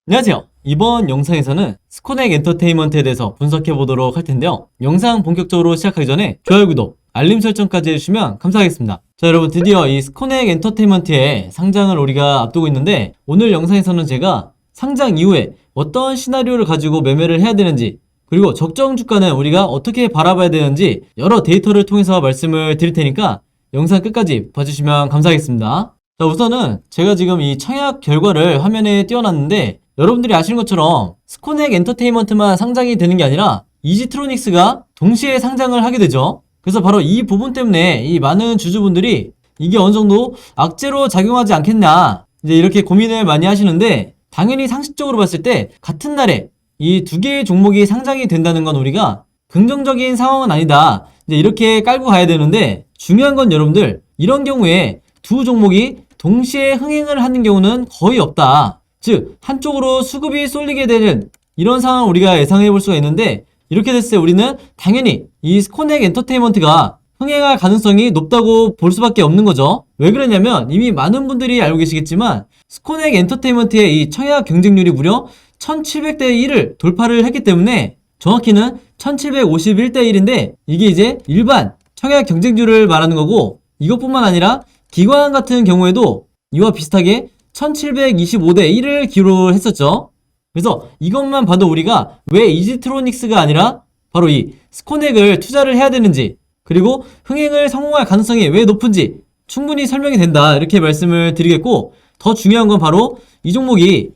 안녕하세요. 이번 영상에서는 스코넥 엔터테인먼트에 대해서 분석해 보도록 할 텐데요. 영상 본격적으로 시작하기 전에 좋아요, 구독, 알림 설정까지 해주시면 감사하겠습니다. 자, 여러분, 드디어 이 스코넥 엔터테인먼트의 상장을 우리가 앞두고 있는데, 오늘 영상에서는 제가 상장 이후에 어떤 시나리오를 가지고 매매를 해야 되는지, 그리고 적정 주가는 우리가 어떻게 바라봐야 되는지 여러 데이터를 통해서 말씀을 드릴 테니까 영상 끝까지 봐주시면 감사하겠습니다. 자, 우선은 제가 지금 이 청약 결과를 화면에 띄워놨는데, 여러분들이 아시는 것처럼 스코넥 엔터테인먼트만 상장이 되는 게 아니라 이지트로닉스가 동시에 상장을 하게 되죠. 그래서 바로 이 부분 때문에 이 많은 주주분들이 이게 어느 정도 악재로 작용하지 않겠나 이제 이렇게 고민을 많이 하시는데, 당연히 상식적으로 봤을 때 같은 날에 이 두 개의 종목이 상장이 된다는 건 우리가 긍정적인 상황은 아니다, 이제 이렇게 깔고 가야 되는데, 중요한 건 여러분들, 이런 경우에 두 종목이 동시에 흥행을 하는 경우는 거의 없다. 즉, 한쪽으로 수급이 쏠리게 되는 이런 상황을 우리가 예상해 볼 수가 있는데, 이렇게 됐을 때 우리는 당연히 이 스코넥 엔터테인먼트가 흥행할 가능성이 높다고 볼 수밖에 없는 거죠. 왜 그러냐면, 이미 많은 분들이 알고 계시겠지만 스코넥 엔터테인먼트의 이 청약 경쟁률이 무려 1700대 1을 돌파를 했기 때문에, 정확히는 1751대 1인데 이게 이제 일반 청약 경쟁률을 말하는 거고, 이것뿐만 아니라 기관 같은 경우에도 이와 비슷하게 1725대 1을 기록을 했었죠. 그래서 이것만 봐도 우리가 왜 이지트로닉스가 아니라 바로 이 스코넥을 투자를 해야 되는지, 그리고 흥행을 성공할 가능성이 왜 높은지 충분히 설명이 된다, 이렇게 말씀을 드리겠고, 더 중요한 건 바로 이 종목이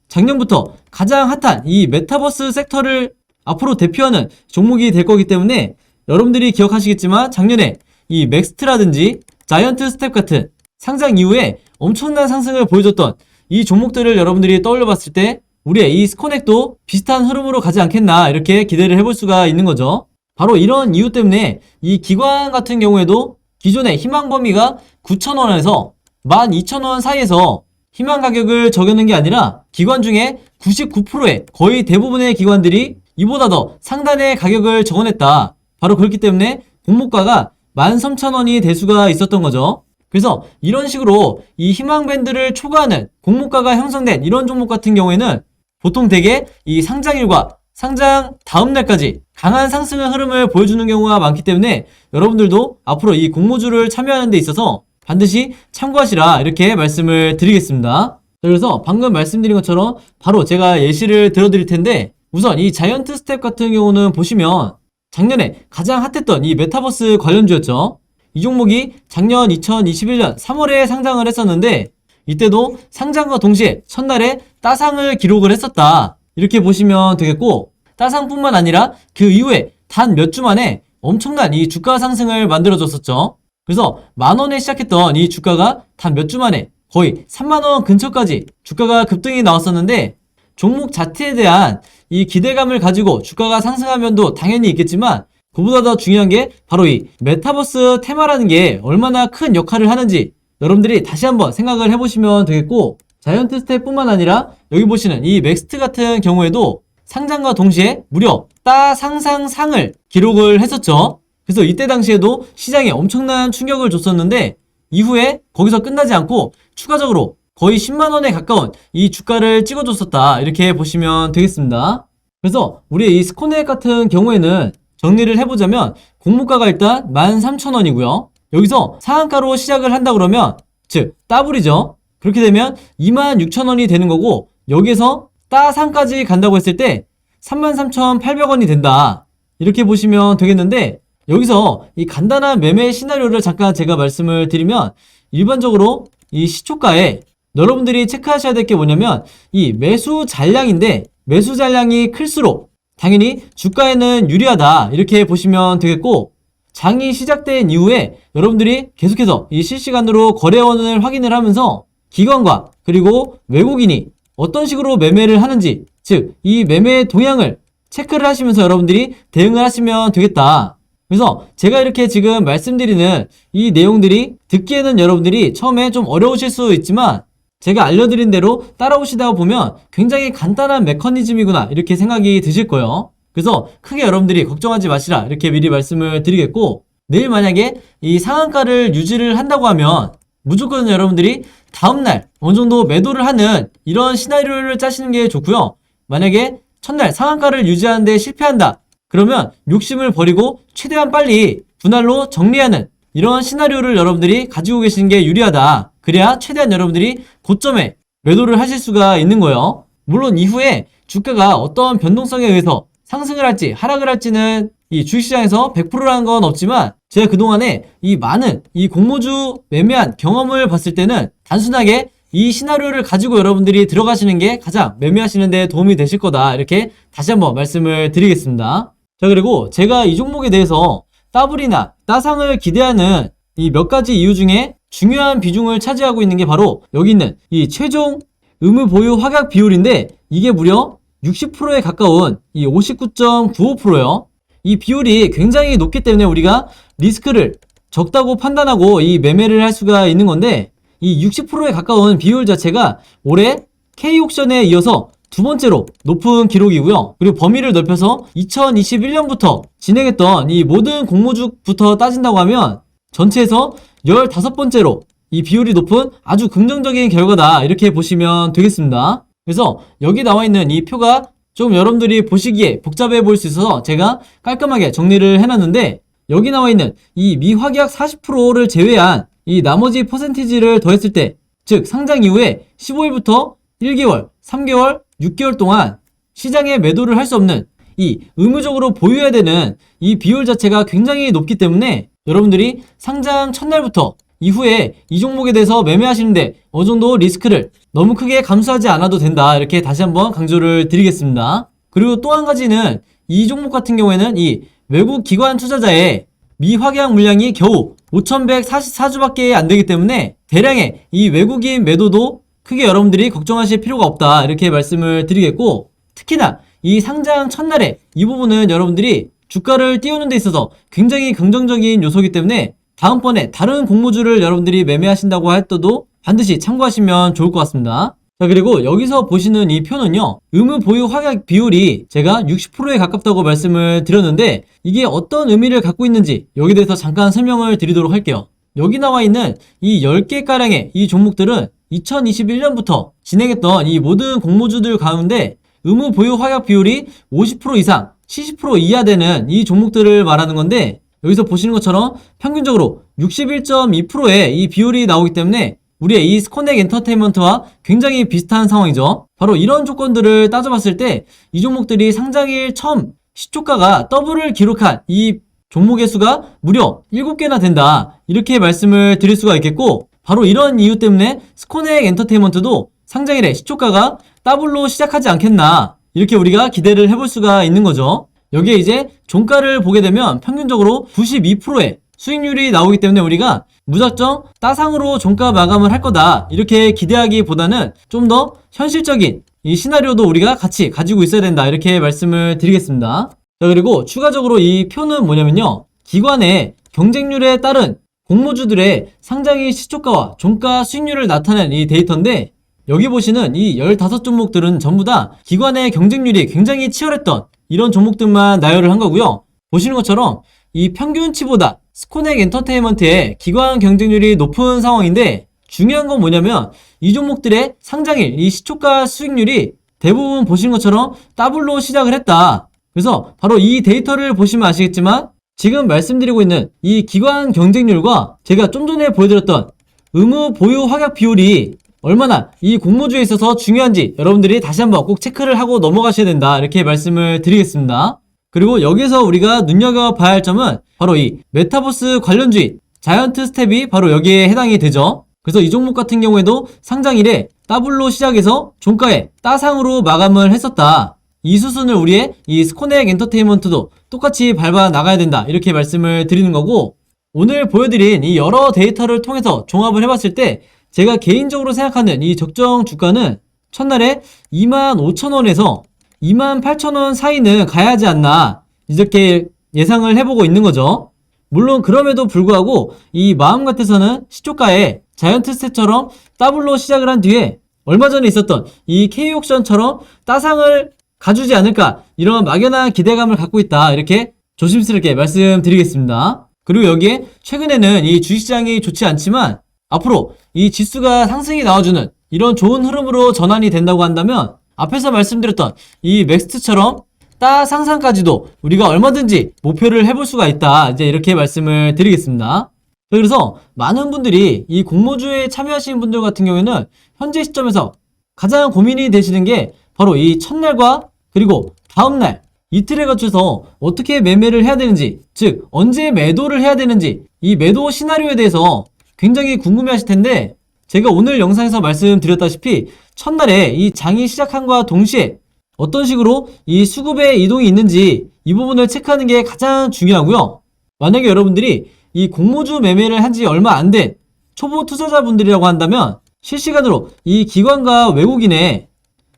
작년부터 가장 핫한 이 메타버스 섹터를 앞으로 대표하는 종목이 될 거기 때문에, 여러분들이 기억하시겠지만 작년에 이 맥스트라든지 자이언트 스텝 같은 상장 이후에 엄청난 상승을 보여줬던 이 종목들을 여러분들이 떠올려 봤을 때 우리의 이 스코넥도 비슷한 흐름으로 가지 않겠나, 이렇게 기대를 해볼 수가 있는 거죠. 바로 이런 이유 때문에 이 기관 같은 경우에도 기존의 희망 범위가 9,000원에서 12,000원 사이에서 희망 가격을 적용한 게 아니라, 기관 중에 99%의 거의 대부분의 기관들이 이보다 더 상단의 가격을 적어냈다. 바로 그렇기 때문에 공모가가 13,000원이 될 수가 있었던 거죠. 그래서 이런 식으로 이 희망 밴드를 초과하는 공모가가 형성된 이런 종목 같은 경우에는 보통 대개 이 상장일과 상장 다음 날까지 강한 상승의 흐름을 보여주는 경우가 많기 때문에, 여러분들도 앞으로 이 공모주를 참여하는 데 있어서 반드시 참고하시라, 이렇게 말씀을 드리겠습니다. 그래서 방금 말씀드린 것처럼 바로 제가 예시를 들어드릴 텐데, 우선 이 자이언트 스텝 같은 경우는 보시면 작년에 가장 핫했던 이 메타버스 관련주였죠. 이 종목이 작년 2021년 3월에 상장을 했었는데, 이때도 상장과 동시에 첫날에 따상을 기록을 했었다, 이렇게 보시면 되겠고, 따상뿐만 아니라 그 이후에 단 몇 주 만에 엄청난 이 주가 상승을 만들어줬었죠. 그래서 만원에 시작했던 이 주가가 단 몇 주 만에 거의 3만원 근처까지 주가가 급등이 나왔었는데, 종목 자체에 대한 이 기대감을 가지고 주가가 상승한 면도 당연히 있겠지만, 그보다 더 중요한 게 바로 이 메타버스 테마라는 게 얼마나 큰 역할을 하는지 여러분들이 다시 한번 생각을 해보시면 되겠고, 자이언트 스텝뿐만 아니라 여기 보시는 이 맥스트 같은 경우에도 상장과 동시에 무려 따상상상을 기록을 했었죠. 그래서 이때 당시에도 시장에 엄청난 충격을 줬었는데, 이후에 거기서 끝나지 않고 추가적으로 거의 10만원에 가까운 이 주가를 찍어줬었다, 이렇게 보시면 되겠습니다. 그래서 우리 이 스코넥 같은 경우에는 정리를 해보자면, 공모가가 일단 13,000원이고요. 여기서 상한가로 시작을 한다 그러면, 즉 더블이죠. 그렇게 되면 26,000원이 되는 거고, 여기에서 따상까지 간다고 했을 때 33,800원이 된다, 이렇게 보시면 되겠는데, 여기서 이 간단한 매매 시나리오를 잠깐 제가 말씀을 드리면, 일반적으로 이 시초가에 여러분들이 체크하셔야 될 게 뭐냐면, 이 매수 잔량인데, 매수 잔량이 클수록 당연히 주가에는 유리하다, 이렇게 보시면 되겠고, 장이 시작된 이후에 여러분들이 계속해서 이 실시간으로 거래원을 확인을 하면서 기관과 그리고 외국인이 어떤 식으로 매매를 하는지, 즉 이 매매 동향을 체크를 하시면서 여러분들이 대응을 하시면 되겠다. 그래서 제가 이렇게 지금 말씀드리는 이 내용들이 듣기에는 여러분들이 처음에 좀 어려우실 수 있지만, 제가 알려드린 대로 따라오시다 보면 굉장히 간단한 메커니즘이구나, 이렇게 생각이 드실 거예요. 그래서 크게 여러분들이 걱정하지 마시라, 이렇게 미리 말씀을 드리겠고, 내일 만약에 이 상한가를 유지를 한다고 하면 무조건 여러분들이 다음날 어느 정도 매도를 하는 이런 시나리오를 짜시는 게 좋고요. 만약에 첫날 상한가를 유지하는데 실패한다. 그러면 욕심을 버리고 최대한 빨리 분할로 정리하는 이런 시나리오를 여러분들이 가지고 계시는 게 유리하다. 그래야 최대한 여러분들이 고점에 매도를 하실 수가 있는 거예요. 물론 이후에 주가가 어떤 변동성에 의해서 상승을 할지 하락을 할지는 이 주식시장에서 100%라는 건 없지만 제가 그동안에 이 많은 이 공모주 매매한 경험을 봤을 때는 단순하게 이 시나리오를 가지고 여러분들이 들어가시는 게 가장 매매하시는 데 도움이 되실 거다. 이렇게 다시 한번 말씀을 드리겠습니다. 자, 그리고 제가 이 종목에 대해서 따블이나 따상을 기대하는 이 몇 가지 이유 중에 중요한 비중을 차지하고 있는 게 바로 여기 있는 이 최종 의무 보유 확약 비율인데 이게 무려 60%에 가까운 이 59.95%예요. 이 비율이 굉장히 높기 때문에 우리가 리스크를 적다고 판단하고 이 매매를 할 수가 있는 건데 이 60%에 가까운 비율 자체가 올해 K옥션에 이어서 두 번째로 높은 기록이고요. 그리고 범위를 넓혀서 2021년부터 진행했던 이 모든 공모주부터 따진다고 하면 전체에서 15번째로 이 비율이 높은 아주 긍정적인 결과다. 이렇게 보시면 되겠습니다. 그래서 여기 나와 있는 이 표가 좀 여러분들이 보시기에 복잡해 보일 수 있어서 제가 깔끔하게 정리를 해놨는데 여기 나와 있는 이 미확약 40%를 제외한 이 나머지 퍼센티지를 더했을 때 즉 상장 이후에 15일부터 1개월, 3개월, 6개월 동안 시장에 매도를 할 수 없는 이 의무적으로 보유해야 되는 이 비율 자체가 굉장히 높기 때문에 여러분들이 상장 첫날부터 이후에 이 종목에 대해서 매매하시는데 어느 정도 리스크를 너무 크게 감수하지 않아도 된다. 이렇게 다시 한번 강조를 드리겠습니다. 그리고 또 한 가지는 이 종목 같은 경우에는 이 외국 기관 투자자의 미확약 물량이 겨우 5,144주밖에 안 되기 때문에 대량의 이 외국인 매도도 크게 여러분들이 걱정하실 필요가 없다. 이렇게 말씀을 드리겠고 특히나 이 상장 첫날에 이 부분은 여러분들이 주가를 띄우는 데 있어서 굉장히 긍정적인 요소이기 때문에 다음번에 다른 공모주를 여러분들이 매매하신다고 할 때도 반드시 참고하시면 좋을 것 같습니다. 자, 그리고 여기서 보시는 이 표는요, 의무 보유 확약 비율이 제가 60%에 가깝다고 말씀을 드렸는데 이게 어떤 의미를 갖고 있는지 여기에 대해서 잠깐 설명을 드리도록 할게요. 여기 나와 있는 이 10개가량의 이 종목들은 2021년부터 진행했던 이 모든 공모주들 가운데 의무 보유 확약 비율이 50% 이상, 70% 이하 되는 이 종목들을 말하는 건데 여기서 보시는 것처럼 평균적으로 61.2%의 이 비율이 나오기 때문에 우리의 이 스코넥 엔터테인먼트와 굉장히 비슷한 상황이죠. 바로 이런 조건들을 따져봤을 때 이 종목들이 상장일 처음 시초가가 더블을 기록한 이 종목의 수가 무려 7개나 된다. 이렇게 말씀을 드릴 수가 있겠고 바로 이런 이유 때문에 스코넥 엔터테인먼트도 상장일에 시초가가 더블로 시작하지 않겠나 이렇게 우리가 기대를 해볼 수가 있는 거죠. 여기에 이제 종가를 보게 되면 평균적으로 92%의 수익률이 나오기 때문에 우리가 무작정 따상으로 종가 마감을 할 거다 이렇게 기대하기보다는 좀 더 현실적인 이 시나리오도 우리가 같이 가지고 있어야 된다 이렇게 말씀을 드리겠습니다. 자, 그리고 추가적으로 이 표는 뭐냐면요, 기관의 경쟁률에 따른 공모주들의 상장일 시초가와 종가 수익률을 나타낸 이 데이터인데 여기 보시는 이 15종목들은 전부 다 기관의 경쟁률이 굉장히 치열했던 이런 종목들만 나열을 한 거고요. 보시는 것처럼 이 평균치보다 스코넥 엔터테인먼트의 기관 경쟁률이 높은 상황인데 중요한 건 뭐냐면 이 종목들의 상장일 이 시초가 수익률이 대부분 보시는 것처럼 더블로 시작을 했다. 그래서 바로 이 데이터를 보시면 아시겠지만 지금 말씀드리고 있는 이 기관 경쟁률과 제가 좀 전에 보여드렸던 의무 보유 확약 비율이 얼마나 이 공모주에 있어서 중요한지 여러분들이 다시 한번 꼭 체크를 하고 넘어가셔야 된다 이렇게 말씀을 드리겠습니다. 그리고 여기서 우리가 눈여겨봐야 할 점은 바로 이 메타버스 관련주인 자이언트 스텝이 바로 여기에 해당이 되죠. 그래서 이 종목 같은 경우에도 상장일에 더블로 시작해서 종가에 따상으로 마감을 했었다. 이 수순을 우리의 이 스코넥 엔터테인먼트도 똑같이 밟아 나가야 된다 이렇게 말씀을 드리는 거고 오늘 보여드린 이 여러 데이터를 통해서 종합을 해봤을 때 제가 개인적으로 생각하는 이 적정 주가는 첫날에 25,000원에서 28,000원 사이는 가야 하지 않나 이렇게 예상을 해보고 있는 거죠. 물론 그럼에도 불구하고 이 마음 같아서는 시초가에 자이언트 스텝처럼 더블로 시작을 한 뒤에 얼마 전에 있었던 이 K옥션처럼 따상을 가주지 않을까 이런 막연한 기대감을 갖고 있다 이렇게 조심스럽게 말씀드리겠습니다. 그리고 여기에 최근에는 이 주식시장이 좋지 않지만 앞으로 이 지수가 상승이 나와주는 이런 좋은 흐름으로 전환이 된다고 한다면 앞에서 말씀드렸던 이 맥스트처럼 딱 상상까지도 우리가 얼마든지 목표를 해볼 수가 있다. 이제 이렇게 말씀을 드리겠습니다. 그래서 많은 분들이 이 공모주에 참여하시는 분들 같은 경우에는 현재 시점에서 가장 고민이 되시는 게 바로 이 첫날과 그리고 다음날 이틀에 걸쳐서 어떻게 매매를 해야 되는지, 즉 언제 매도를 해야 되는지 이 매도 시나리오에 대해서 굉장히 궁금해 하실 텐데, 제가 오늘 영상에서 말씀드렸다시피 첫날에 이 장이 시작함과 동시에 어떤 식으로 이 수급의 이동이 있는지 이 부분을 체크하는 게 가장 중요하고요. 만약에 여러분들이 이 공모주 매매를 한 지 얼마 안 된 초보 투자자분들이라고 한다면 실시간으로 이 기관과 외국인의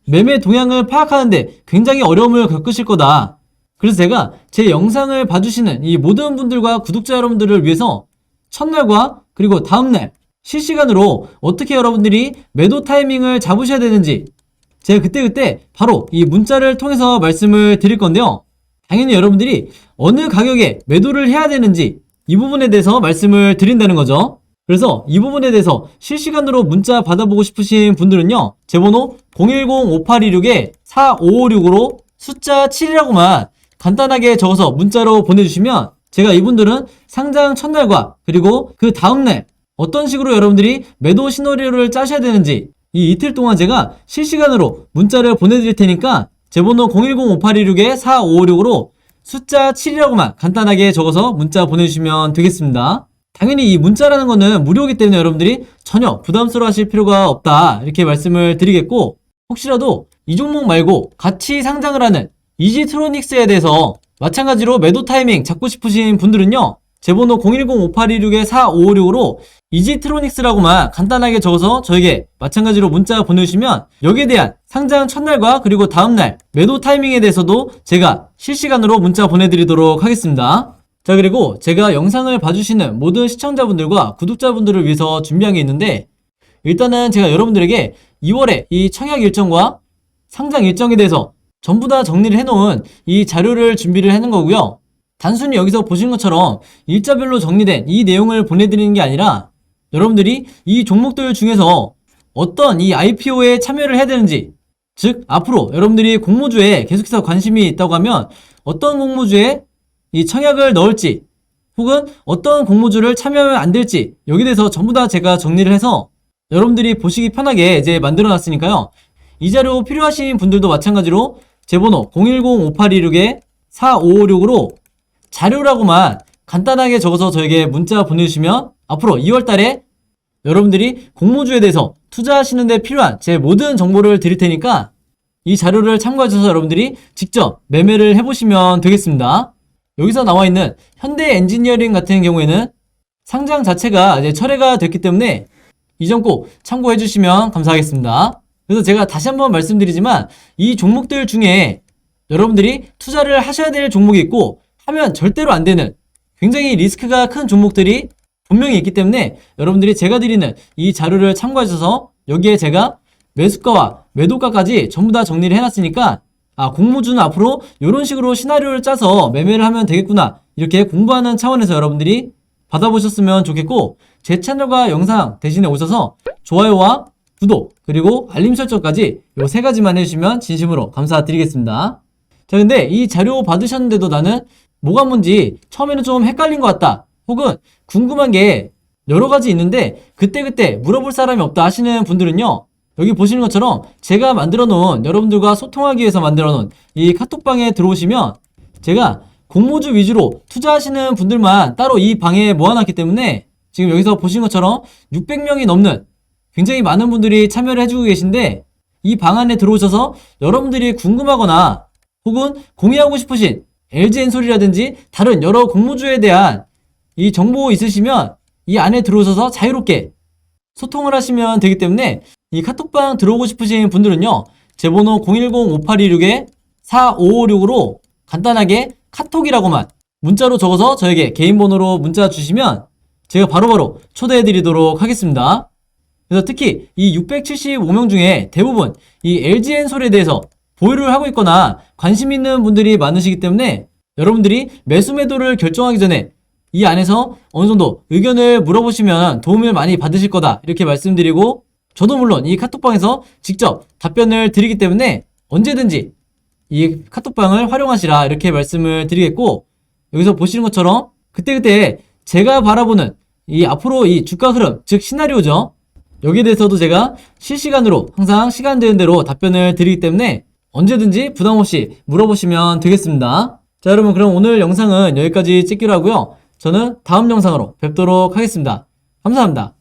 매매 동향을 파악하는데 굉장히 어려움을 겪으실 거다. 그래서 제가 제 영상을 봐주시는 이 모든 분들과 구독자 여러분들을 위해서 첫날과 그리고 다음날 실시간으로 어떻게 여러분들이 매도 타이밍을 잡으셔야 되는지 제가 그때그때 바로 이 문자를 통해서 말씀을 드릴 건데요. 당연히 여러분들이 어느 가격에 매도를 해야 되는지 이 부분에 대해서 말씀을 드린다는 거죠. 그래서 이 부분에 대해서 실시간으로 문자 받아보고 싶으신 분들은요, 제 번호 010-5826-4556으로 숫자 7이라고만 간단하게 적어서 문자로 보내주시면 제가 이분들은 상장 첫날과 그리고 그 다음날 어떤 식으로 여러분들이 매도 시나리오를 짜셔야 되는지 이 이틀 동안 제가 실시간으로 문자를 보내드릴 테니까 제 번호 010-5826-4556으로 숫자 7이라고만 간단하게 적어서 문자 보내주시면 되겠습니다. 당연히 이 문자라는 거는 무료이기 때문에 여러분들이 전혀 부담스러워 하실 필요가 없다, 이렇게 말씀을 드리겠고, 혹시라도 이 종목 말고 같이 상장을 하는 이지트로닉스에 대해서 마찬가지로 매도 타이밍 잡고 싶으신 분들은요, 제 번호 010-5826-4556으로 이지트로닉스라고만 간단하게 적어서 저에게 마찬가지로 문자 보내주시면 여기에 대한 상장 첫날과 그리고 다음날 매도 타이밍에 대해서도 제가 실시간으로 문자 보내드리도록 하겠습니다. 자, 그리고 제가 영상을 봐주시는 모든 시청자분들과 구독자분들을 위해서 준비한 게 있는데, 일단은 제가 여러분들에게 2월에 이 청약 일정과 상장 일정에 대해서 전부 다 정리를 해놓은 이 자료를 준비를 해놓은 거고요. 단순히 여기서 보신 것처럼 일자별로 정리된 이 내용을 보내드리는 게 아니라 여러분들이 이 종목들 중에서 어떤 이 IPO에 참여를 해야 되는지, 즉 앞으로 여러분들이 공모주에 계속해서 관심이 있다고 하면 어떤 공모주에 이 청약을 넣을지, 혹은 어떤 공모주를 참여하면 안 될지 여기에 대해서 전부 다 제가 정리를 해서 여러분들이 보시기 편하게 이제 만들어 놨으니까요. 이 자료 필요하신 분들도 마찬가지로 제 번호 010-5826-4556으로 자료라고만 간단하게 적어서 저에게 문자 보내주시면 앞으로 2월달에 여러분들이 공모주에 대해서 투자하시는 데 필요한 제 모든 정보를 드릴 테니까 이 자료를 참고하셔서 여러분들이 직접 매매를 해보시면 되겠습니다. 여기서 나와 있는 현대 엔지니어링 같은 경우에는 상장 자체가 이제 철회가 됐기 때문에 이 점 꼭 참고해 주시면 감사하겠습니다. 그래서 제가 다시 한번 말씀드리지만 이 종목들 중에 여러분들이 투자를 하셔야 될 종목이 있고 하면 절대로 안 되는 굉장히 리스크가 큰 종목들이 분명히 있기 때문에 여러분들이 제가 드리는 이 자료를 참고하셔서 여기에 제가 매수가와 매도가까지 전부 다 정리를 해놨으니까 공모주는 앞으로 이런 식으로 시나리오를 짜서 매매를 하면 되겠구나, 이렇게 공부하는 차원에서 여러분들이 받아보셨으면 좋겠고, 제 채널과 영상 대신에 오셔서 좋아요와 구독 그리고 알림 설정까지 요 세 가지만 해주시면 진심으로 감사드리겠습니다. 자, 근데 이 자료 받으셨는데도 나는 뭐가 뭔지 처음에는 좀 헷갈린 것 같다, 혹은 궁금한 게 여러 가지 있는데 그때그때 물어볼 사람이 없다 하시는 분들은요, 여기 보시는 것처럼 제가 만들어 놓은, 여러분들과 소통하기 위해서 만들어 놓은 이 카톡방에 들어오시면 제가 공모주 위주로 투자하시는 분들만 따로 이 방에 모아놨기 때문에 지금 여기서 보시는 것처럼 600명이 넘는 굉장히 많은 분들이 참여를 해주고 계신데, 이 방 안에 들어오셔서 여러분들이 궁금하거나 혹은 공유하고 싶으신 LG엔솔이라든지 다른 여러 공모주에 대한 이 정보 있으시면 이 안에 들어오셔서 자유롭게 소통을 하시면 되기 때문에 이 카톡방 들어오고 싶으신 분들은요, 제 번호 010-5826-4556으로 간단하게 카톡이라고만 문자로 적어서 저에게 개인 번호로 문자 주시면 제가 바로바로 초대해 드리도록 하겠습니다. 그래서 특히 이 675명 중에 대부분 이 LG엔솔에 대해서 보유를 하고 있거나 관심 있는 분들이 많으시기 때문에 여러분들이 매수 매도를 결정하기 전에 이 안에서 어느 정도 의견을 물어보시면 도움을 많이 받으실 거다 이렇게 말씀드리고, 저도 물론 이 카톡방에서 직접 답변을 드리기 때문에 언제든지 이 카톡방을 활용하시라 이렇게 말씀을 드리겠고, 여기서 보시는 것처럼 그때그때 제가 바라보는 이 앞으로 이 주가 흐름, 즉 시나리오죠. 여기에 대해서도 제가 실시간으로 항상 시간 되는 대로 답변을 드리기 때문에 언제든지 부담없이 물어보시면 되겠습니다. 자, 여러분, 그럼 오늘 영상은 여기까지 찍기로 하고요. 저는 다음 영상으로 뵙도록 하겠습니다. 감사합니다.